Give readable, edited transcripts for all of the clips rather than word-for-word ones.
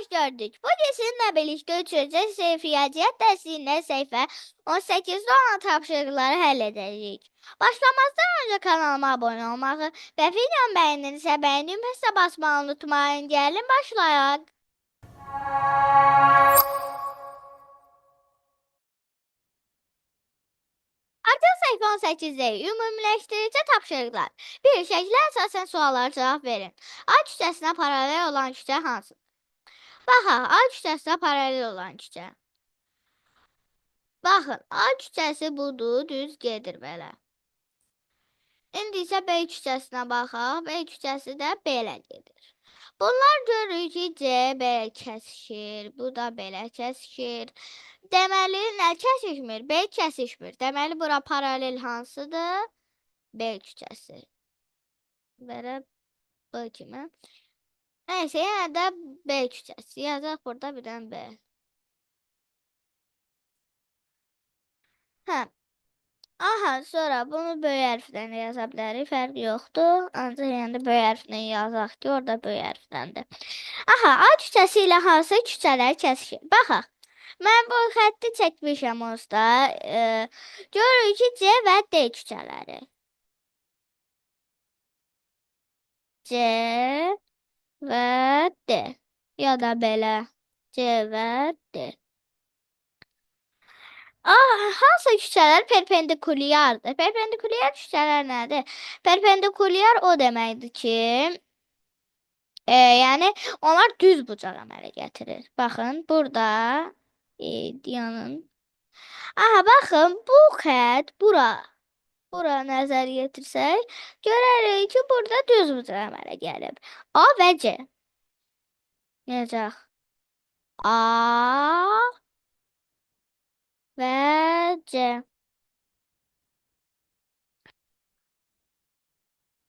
hoş gördük. Bugün sizinle birlikte üçüncü sınıf riyaziyyat dersinde sayfa 18'de olan tapşırıkları həll edəcəyik. Başlamazdan önce kanalıma abone olmağı ve videomu beğenirse beğendiğim hesap basmayı unutmayın. Gelin başlayalım. Artıq sayfa 18'deyiz. Ümumiləşdirici tapşırıqlar. 1. Şəklə əsasən suallara cavab verin. A küçəsinə paralel olan küçə hansı? Baxaq, A küçəsinə paralel olan küçə. Baxın, A küçəsi budur, düz gedir belə. İndi isə B küçəsinə baxaq. B küçəsi də belə gedir. Bunlar görürük ki, C belə kəsişir, bu da belə kəsişir. Deməli, nə kəsişmir? B kəsişmir. Deməli, bura paralel hansıdır? B küçəsi. Belə B kimi. Nəysə, yenə də B küçəsi. Yazaq burada bir dənə B. Hə. Aha, sonra bunu böyük hərfdən yaza bilərik. Fərqi yoxdur. Ancaq yəni böyük hərflə yazaq ki, orada böyük hərfdəndir. Aha, A küçəsi ilə hansı küçələr kəsişir? Baxaq. Mən bu xətti çəkmişəm onsuz da. Görürük ki, C və D küçələri. C və D. Ya da belə. C və D. Hansı küçələr perpendikulyardır? Perpendikulyar küçələr nədir? Perpendikulyar o deməkdir ki, yəni onlar düz bucaq əmələ gətirir. Baxın, burada dayanın. Aha, baxın, bu xətt bura nəzər yetirsək, görərik ki, burada düz bucaq əmələ gəlib. A və C. Necək? A və C.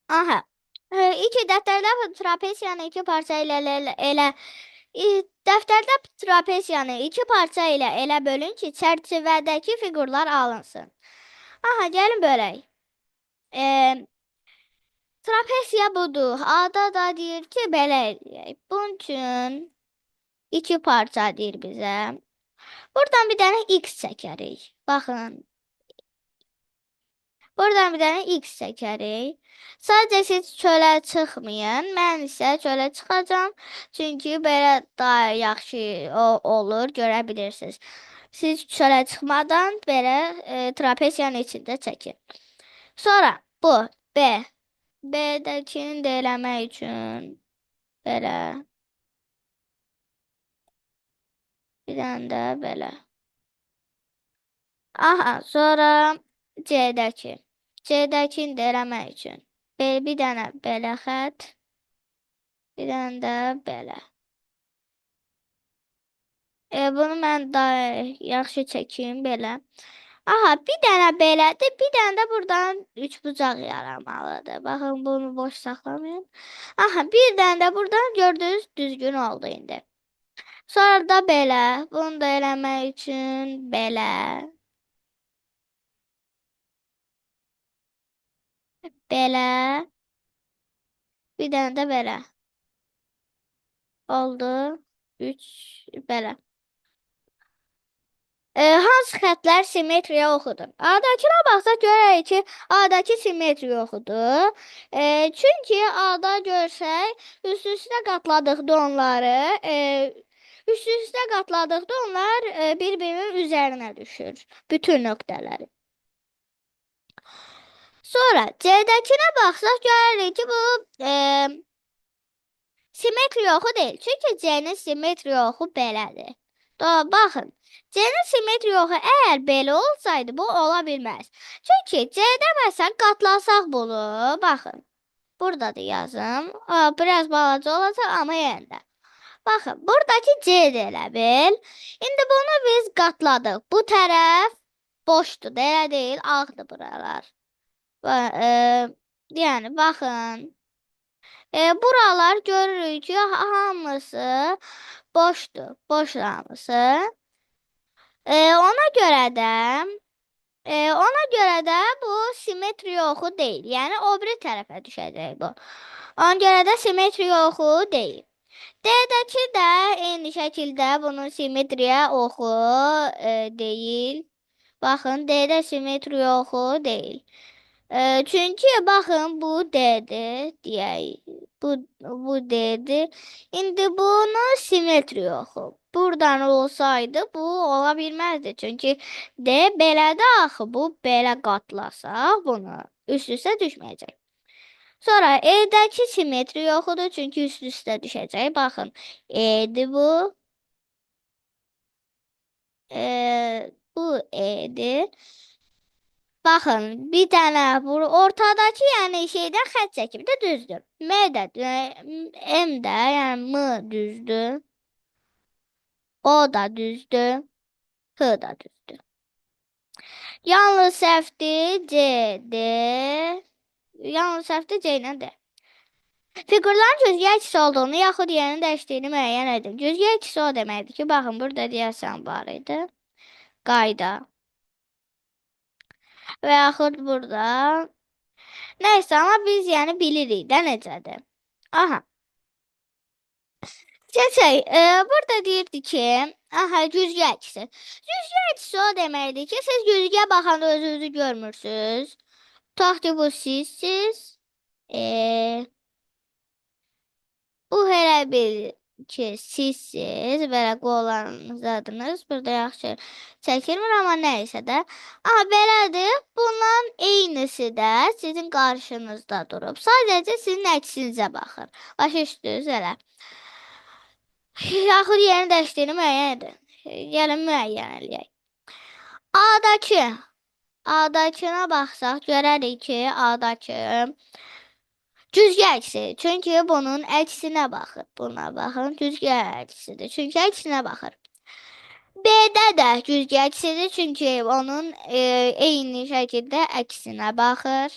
Aha. İki dəftərdə trapesiyanı iki parça ilə dəftərdə trapesiyanı iki parça ilə elə bölün ki, çərçivədəki fiqurlar alınsın. Aha, gəlin bölək. Trapesiya budur. A'da da deyir ki, belə eləyək. Bunun üçün iki parça deyir bizə. Buradan bir dənə X çəkərik. Baxın. Buradan bir dənə X çəkərik. Sadəcə siz çölə çıxmayın. Mən isə çölə çıxacağam. Çünki belə daha yaxşı olur, görə bilirsiniz. Siz çölə çıxmadan belə trapesiyanın içində çəkin. Sonra bu B. B-dəkini də eləmək üçün belə. Bir dənə də belə. Aha, sonra C-dəki. C-dəkini də eləmək üçün. Bir dənə belə xət. Bir dənə də belə. Bunu mən daha yaxşı çəkeyim belə. Aha, bir dənə belədir. Bir dənə də buradan üçbucaq yaranmalıdır. Baxın, bunu boş saxlamayın. Aha, bir dənə də buradan gördünüz düzgün oldu indi. Sonra da belə. Bunu da eləmək üçün belə. Belə. Bir dənə də belə. Oldu. 3 belə. Hansı xətlər simmetriya oxudur? A'dakına baxsaq görərik ki, A'dakı simmetriya oxudur. Çünki A'da görsək, üst-üstə qatladıqda onlar bir-birinin üzərinə düşür. Bütün nöqtələri. Sonra C'dəkinə baxsaq görərik ki, bu simmetriya oxu deyil. Çünki C'nin simmetriya oxu belədir. Baxın, C'nin simmetriya oxu əgər belə olsaydı, bu ola bilməz. Çünki C-də məsələn qatlasaq bunu, baxın. Burada da yazım. Biraz balaca olacaq, amma yenə də. Baxın, buradakı C-də elə bil. İndi bunu biz qatladıq. Bu tərəf boşdur, elə deyil, ağdır buralar. Yəni, baxın. Buralar görürük ki, hamısı boşdur. Boş hamısı. Ona görə də bu simmetriya oxu deyil. Yəni o biri tərəfə düşəcək bu. Ona görə də simmetriya oxu deyil. D'dəki də eyni şəkildə bunun simmetriya oxu deyil. Baxın, D-də simmetriya oxu deyil. Çünki baxın bu D-dir deyək. Bu D-dir. İndi bunu simmetriya oxu. Buradan olsaydı bu ola bilməzdi. Çünki D belədir axı. Bu belə qatlasaq bunu üst-üstə düşməyəcək. Sonra E'dəki simmetri yoxudur. Çünki üst-üstə düşəcək. Baxın. E'dir bu. Bu E'dir. Baxın, bir dənə ortadakı, yəni şeydən xətt çəkib də düzdür. M də, M də, yəni M düzdür. O da düzdür. H da düzdür. Yalnız səhvdir C, D. Yalnız səhvdir C ilə D. Fiqurların cüzgə əksi olduğunu, yaxud yerini dəyişdiyini müəyyən edin. Cüzgə əksi o deməkdir ki, baxın, burada deyəsən var idi. Qayda. Və yaxud burada. Nəysə, amma biz yəni bilirik də necədir. Aha. Keçək. Burada deyirdi ki, aha, cüzgə əksi. Cüzgə əksi o deməkdir ki, siz cüzgə baxanda özünüzü görmürsünüz. Tutaq ki, bu sizsiz. Bu elə bil ki, sizsiz, belə qollarınız adınız. Burada yaxşı çəkilmir, amma nəysə də. Aha, belədir. Bundan eynisi də sizin qarşınızda durub. Sadəcə sizin əksinizə baxır. Başa düşdünüz elə. Yaxud yerini dəyişdiyini müəyyən edin. Gəlin müəyyən eləyək. A'dakına baxsaq, görərik ki, A'dakı cüzgə əksi. Çünki bunun əksinə baxır. Buna baxın, cüzgə əksidir. Çünki əksinə baxır. B'də də cüzgə əksidir. Çünki onun eyni şəkildə əksinə baxır.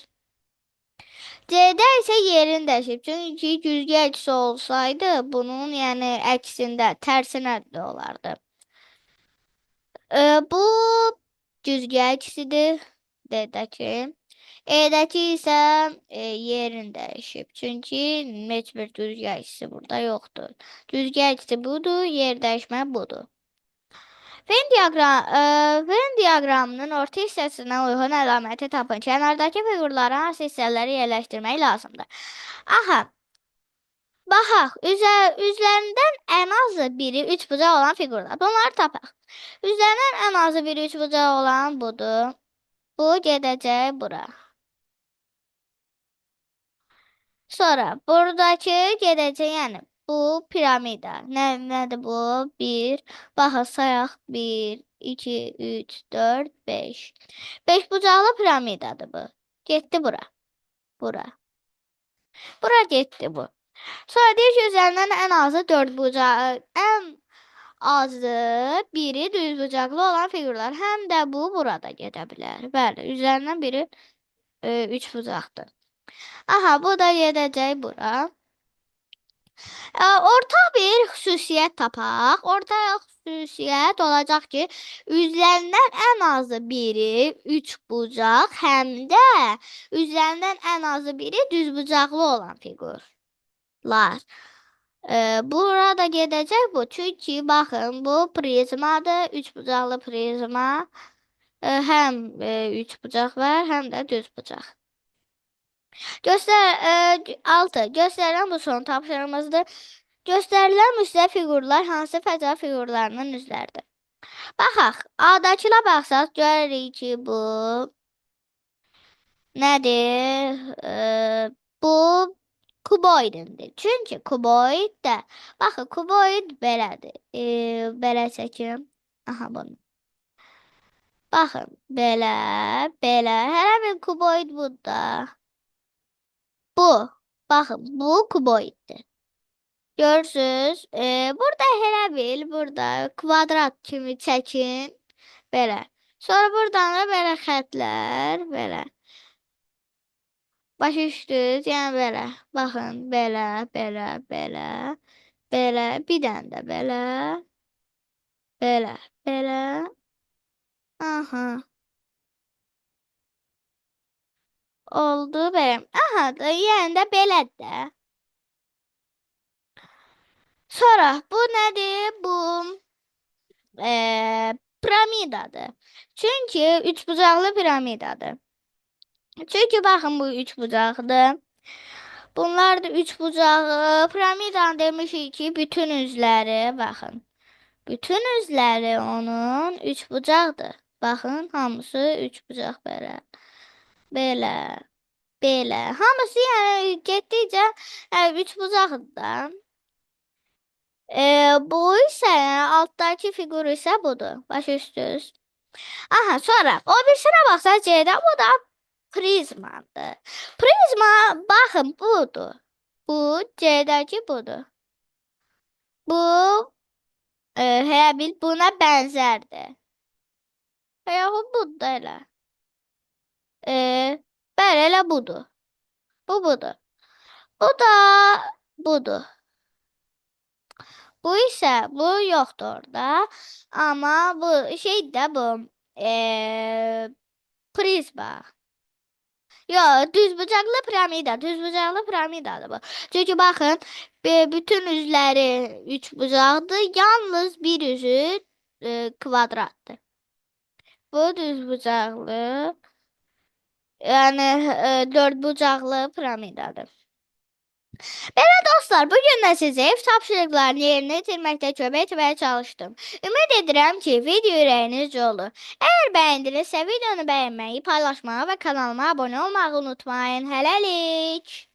C'də isə yerini dəyişib. Çünki cüzgə əksi olsaydı, bunun yəni əksində, tərsinə də olardı. Bu cüzgə əksidir. D'dəki. E'dəki isə yerini dəyişib. Çünki heç bir cüzgə əksi burada yoxdur. Cüzgə əksi budur, yer dəyişmə budur. Venn diaqramının orta hissəsinə uyğun əlaməti tapın. Kənardakı fiqurların hansı hissələri yerləşdirmək lazımdır? Aha. Baxaq, üzlərindən ən azı biri üçbucaq olan fiqurlar. Bunları tapaq. Üzlərindən ən azı biri üçbucaq olan budur. Bu gedəcək bura. Sonra buradakı gedəcək, yəni bu piramida. Nədir bu? 1. Baxın, sayaq. 1, 2, 3, 4, 5. 5 bucaqlı piramidadır bu. Getdi bura. Bura. Bura getdi bu. Sonra deyir ki, üzərindən ən azı 4 bucağı, ən azı biri düz bucaqlı olan fiqurlar. Həm də bu burada gedə bilər. Bəli, üzərindən biri 3 bucaqdır. Aha, bu da gedəcək bura. Orta bir xüsusiyyət tapaq. Ortaq xüsusiyyət olacaq ki, üzlərindən ən azı biri üç bucaq, həm də üzlərindən ən azı biri düzbucaqlı olan fiqurlar. Burada gedəcək bu. Çünki baxın, bu prizmadır, üçbucaqlı prizma. Həm üç bucaq var, həm də düz bucaq. 6. Göstərilən bu son tapşırığımızdır. Göstərilən müstəh fiqurlar hansı fəca fiqurlarının üzləridir? Baxaq, A'dakına baxsaq, görürük ki, bu nədir? Bu kuboidindir. Çünki kuboid də, baxın, kuboid belədir. Belə çəkim. Aha, bunu. Baxın, belə, belə. Hər bir kuboid burada. Bu, baxın, bu kuboiddir. Görürsünüz, burada elə bil, burada kvadrat kimi çəkin, belə. Sonra buradan da belə xətlər, belə. Başa düşdünüz, yəni belə. Baxın, belə, belə, belə, belə, bir dənə də belə, belə, belə. Aha. Oldu belə. Aha, da yəni də belədir də. Sonra bu nədir? Bu piramidadır. Çünki üçbucaqlı piramidadır. Çünki baxın bu üçbucaqdır. Bunlar da üçbucağı. Piramidanın demişik ki bütün üzləri baxın. Bütün üzləri onun üçbucaqdır. Baxın, hamısı üçbucaq belə. Belə, belə. Hamısı yəni getdikcə üçbucaqdır da. Bu isə altdakı fiqur isə budur. Başa düşdünüz? Aha, sonra o birisinə baxsaq C'də bu da prizmadır. Prizma baxın budur. Bu C'dəki budur. Bu elə bil buna bənzərdir. Və yaxud budur da elə. E, Bəli, elə budur. Bu budur. Bu da budur. Bu isə bu yoxdur orada. Amma bu şey də bu prizma. Yo, düzbucaqlı piramida, düzbucaqlı piramidadır bu. Çünki baxın, bütün üzləri üçbucaqdır, yalnız bir üzü kvadratdır. Bu düzbucaqlı, yəni dördbucaqlı piramidadır. Belə dostlar, bugün də sizə ev tapşırıqlarını yerinə yetirməkdə kömək etməyə çalışdım. Ümid edirəm ki, video ürəyinizcə olur. Əgər bəyəndinizsə, videonu bəyənməyi, paylaşmağı və kanalıma abunə olmağı unutmayın. Hələlik!